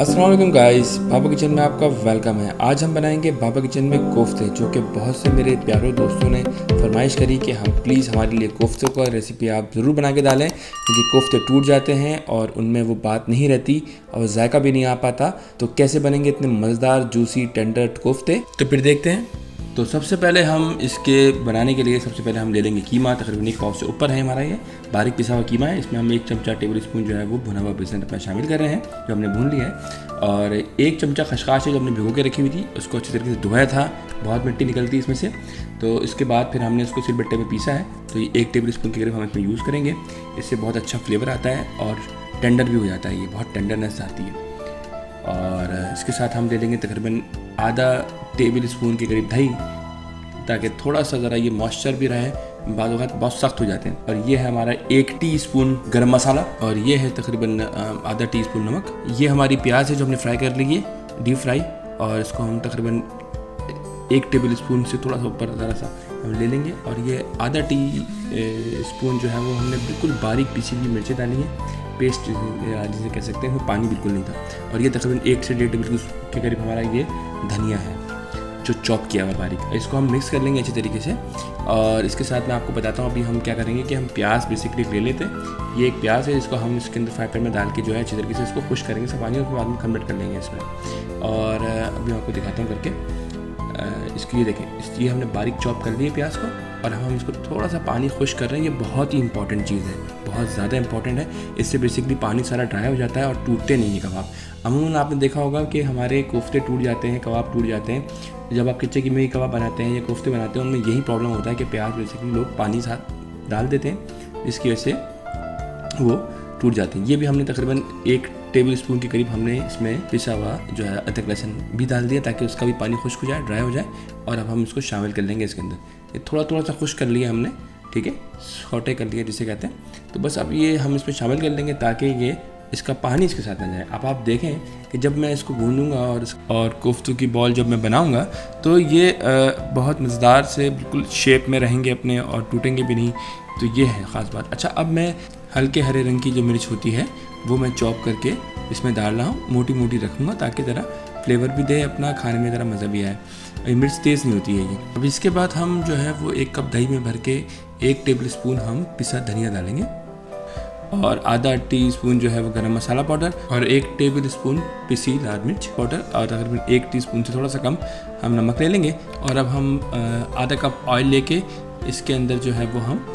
अस्सलाम वालेकुम गाइस, बाबा किचन में आपका वेलकम है। आज हम बनाएंगे बाबा किचन में कोफ्ते, जो कि बहुत से मेरे प्यारे दोस्तों ने फरमाइश करी कि हम प्लीज़ हमारे लिए कोफ्ते का रेसिपी आप ज़रूर बना के डालें, क्योंकि कोफ्ते टूट जाते हैं और उनमें वो बात नहीं रहती और जायका भी नहीं आ पाता। तो कैसे बनेंगे इतने मज़ेदार जूसी टेंडर कोफ्ते, तो फिर देखते हैं। तो सबसे पहले हम इसके बनाने के लिए सबसे पहले हम ले लेंगे कीमा। तकरीबन 1 पाव से ऊपर है हमारा ये बारीक पिसा हुआ कीमा है। इसमें हम 1 चमचा टेबल स्पून जो है वो भुना हुआ बेसन अपना शामिल कर रहे हैं, जो हमने भून लिया है। और 1 चमचा खसखस है जो हमने भिगो के रखी हुई थी, उसको अच्छी तरीके से धोया था, बहुत मिट्टी निकलती है इसमें से। तो इसके बाद फिर हमने उसको सिलबट्टे में पीसा है। तो ये 1 टेबल स्पून के करीब हम इसमें यूज़ करेंगे। इससे बहुत अच्छा फ्लेवर आता है और टेंडर भी हो जाता है, ये बहुत टेंडरनेस आती है। और इसके साथ हम ले लेंगे तकरीबन आधा टेबल स्पून के करीब दही, ताकि थोड़ा सा ज़रा ये मॉइस्चर भी रहे, बाद वक्त बहुत सख्त हो जाते हैं। और ये है हमारा 1 टीस्पून गरम मसाला, और ये है तकरीबन आधा टीस्पून नमक। ये हमारी प्याज है जो हमने फ्राई कर ली है, डीप फ्राई, और इसको हम तकरीबन 1 टेबल स्पून से थोड़ा सा ऊपर ज़रा सा हम ले लेंगे। और ये आधा टी स्पून जो है वो हमने बिल्कुल बारीक पीसी हुई मिर्चें डाली हैं, पेस्ट जिसे कह सकते हैं, पानी बिल्कुल नहीं था। और ये तकरीबन 1 से 1.5 टेबल स्पून के करीब हमारा ये धनिया है जो चॉप किया हुआ बारीक। इसको हम मिक्स कर लेंगे अच्छी तरीके से। और इसके साथ मैं आपको बताता हूँ अभी हम क्या करेंगे कि हम प्याज बेसिकली ले लेते हैं। ये एक प्याज है, इसको हम इसके अंदर फ्राई पैन में डाल के जो है अच्छी तरीके से इसको खुश करेंगे सब पानी, उसके बाद में कन्वर्ट कर लेंगे इसमें। और अभी मैं आपको दिखाता हूँ करके। इसकी ये देखें, ये हमने बारीक चॉप कर लिया प्याज को, और हम इसको थोड़ा सा पानी खुश कर रहे हैं। ये बहुत ही इंपॉर्टेंट चीज़ है, बहुत ज़्यादा इंपॉर्टेंट है। इससे बेसिकली पानी सारा ड्राई हो जाता है और टूटते नहीं है कबाब। अमूमन आपने देखा होगा कि हमारे कोफ्ते टूट जाते हैं, कबाब टूट जाते हैं। जब आप कच्चे कीमे की कबाब बनाते हैं या कोफ्ते बनाते हैं, उनमें यही प्रॉब्लम होता है कि प्याज बेसिकली लोग पानी साथ डाल देते हैं, जिसकी वजह से वो टूट जाते हैं। ये भी हमने तकरीबन 1 टेबल स्पून के करीब हमने इसमें पिसा हुआ जो है अदरक लहसुन भी डाल दिया, ताकि उसका भी पानी खुश्क हो जाए, ड्राई हो जाए। और अब हम इसको शामिल कर लेंगे इसके अंदर। ये थोड़ा थोड़ा सा खुश्क कर लिया हमने, ठीक है, सौटे कर लिया जिसे कहते हैं। तो बस अब ये हम इसमें शामिल कर लेंगे ताकि ये इसका पानी इसके साथ आ जाए। अब आप देखें कि जब मैं इसको भूनूंगा और कोफ्तों की बॉल जब मैं बनाऊंगा, तो ये बहुत मज़ेदार से बिल्कुल शेप में रहेंगे अपने और टूटेंगे भी नहीं। तो ये है ख़ास बात। अच्छा, अब मैं हल्के हरे रंग की जो मिर्च होती है वो मैं चॉप करके इसमें डाल रहा हूँ, मोटी मोटी रखूँगा ताकि ज़रा फ्लेवर भी दे, अपना खाने में ज़रा मज़ा भी आए। ये मिर्च तेज़ नहीं होती है ये। अब इसके बाद हम जो है वो 1 कप दही में भर के 1 टेबल स्पून हम पिसा धनिया डालेंगे, और आधा टीस्पून जो है वो गरम मसाला पाउडर, और 1 टेबल स्पून पिसी लाल मिर्च पाउडर, और तकरीबन 1 टीस्पून से थोड़ा सा कम हम नमक ले लेंगे। और अब हम आधा कप ऑयल लेके इसके अंदर जो है वो हम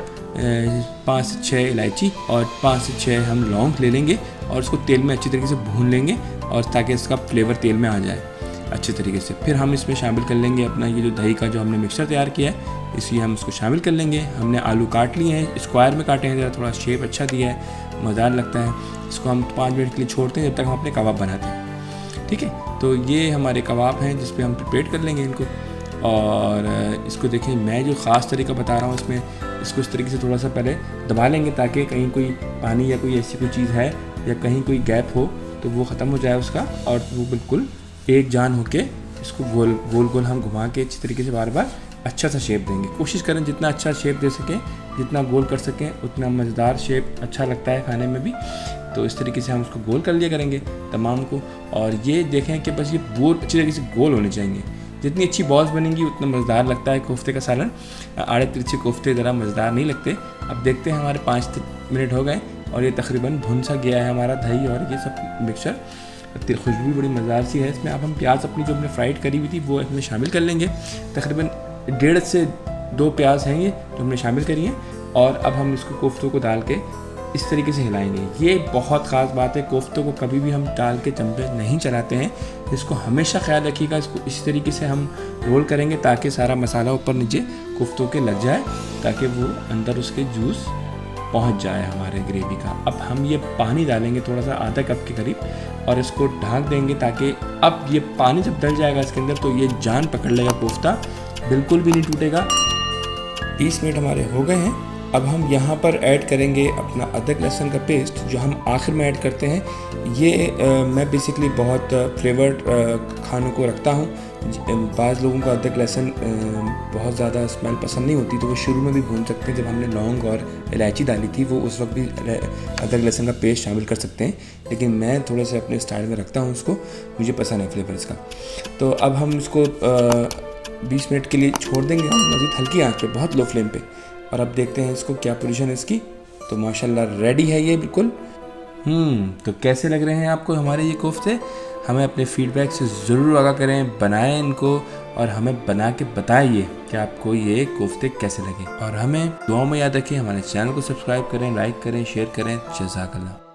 5 से 6 इलायची और 5 से 6 हम लौंग ले लेंगे, और उसको तेल में अच्छी तरीके से भून लेंगे, और ताकि इसका फ्लेवर तेल में आ जाए अच्छी तरीके से। फिर हम इसमें शामिल कर लेंगे अपना ये जो दही का जो हमने मिक्सचर तैयार किया है, इसलिए हम उसको शामिल कर लेंगे। हमने आलू काट लिए हैं, स्क्वायर में काटे हैं, ज़रा थोड़ा शेप अच्छा दिया है, मज़ेदार लगता है। इसको हम 5 मिनट के लिए छोड़ते हैं जब तक हम अपने कबाब बनाते हैं, ठीक है। तो ये हमारे कबाब हैं जिस पर हम प्रिपेयर कर लेंगे इनको। और इसको देखें, मैं जो ख़ास तरीका बता रहा हूँ इसमें, इसको इस तरीके से थोड़ा सा पहले दबा लेंगे ताकि कहीं कोई पानी या कोई ऐसी कोई चीज़ है या कहीं कोई गैप हो तो वो ख़त्म हो जाए उसका, और वो बिल्कुल एक जान होके इसको गोल गोल गोल हम घुमा के अच्छी तरीके से बार बार अच्छा सा शेप देंगे। कोशिश करें जितना अच्छा शेप दे सकें, जितना गोल कर सकें, उतना मज़ेदार शेप अच्छा लगता है खाने में भी। तो इस तरीके से हम उसको गोल कर लिया करेंगे तमाम को। और ये देखें कि बस ये बॉल अच्छी तरीके से गोल होने चाहिए। जितनी अच्छी बॉल्स बनेंगी उतना मज़ेदार लगता है कोफ्ते का सालन। आड़े तिरछे कोफ्ते ज़रा मज़ेदार नहीं लगते। अब देखते हैं, हमारे 5 मिनट हो गए और ये तकरीबन भुन सा गया है हमारा दही और ये सब मिक्सचर। खुशबू बड़ी मज़ेदार सी है इसमें। अब हम प्याज अपनी जो हमने फ्राइड करी हुई थी वो इसमें शामिल कर लेंगे। तकरीबन 1.5 से 2 प्याज हैं ये जो हमने शामिल करी हैं। और अब हम इसको कोफ्तों को डाल के इस तरीके से हिलाएंगे। ये बहुत ख़ास बात है, कोफ्तों को कभी भी हम डाल के चम्मच नहीं चलाते हैं। इसको हमेशा ख्याल रखिएगा, इसको इस तरीके से हम रोल करेंगे ताकि सारा मसाला ऊपर नीचे कोफ्तों के लग जाए, ताकि वो अंदर उसके जूस पहुंच जाए हमारे ग्रेवी का। अब हम ये पानी डालेंगे थोड़ा सा, आधा कप के करीब, और इसको ढक देंगे ताकि अब ये पानी जब डल जाएगा इसके अंदर तो ये जान पकड़ लेगा कोफ्ता, बिल्कुल भी नहीं टूटेगा। 20 मिनट हमारे हो गए हैं अब हम यहाँ पर ऐड करेंगे अपना अदरक लहसुन का पेस्ट जो हम आखिर में ऐड करते हैं। ये मैं बेसिकली बहुत फ्लेवर्ड खानों को रखता हूँ। बाज़ लोगों को अदरक लहसुन बहुत ज़्यादा स्मेल पसंद नहीं होती, तो वो शुरू में भी भून सकते हैं। जब हमने लौंग और इलायची डाली थी वो उस वक्त भी अदरक लहसुन का पेस्ट शामिल कर सकते हैं, लेकिन मैं थोड़े से अपने स्टाइल में रखता हूँ उसको, मुझे पसंद है फ्लेवर इसका। तो अब हम इसको 20 मिनट के लिए छोड़ देंगे और मज़ीद हल्की आंच पे, बहुत लो फ्लेम पे। और अब देखते हैं इसको क्या पोजीशन है इसकी। तो माशाल्लाह रेडी है ये बिल्कुल। तो कैसे लग रहे हैं आपको हमारे ये कोफ्ते? हमें अपने फीडबैक से ज़रूर आगाह करें, बनाएं इनको और हमें बना के बताइए कि आपको ये कोफ्ते कैसे लगे। और हमें दुआओं में याद रखिए, हमारे चैनल को सब्सक्राइब करें, लाइक करें, शेयर करें। जज़ाकल्लाह।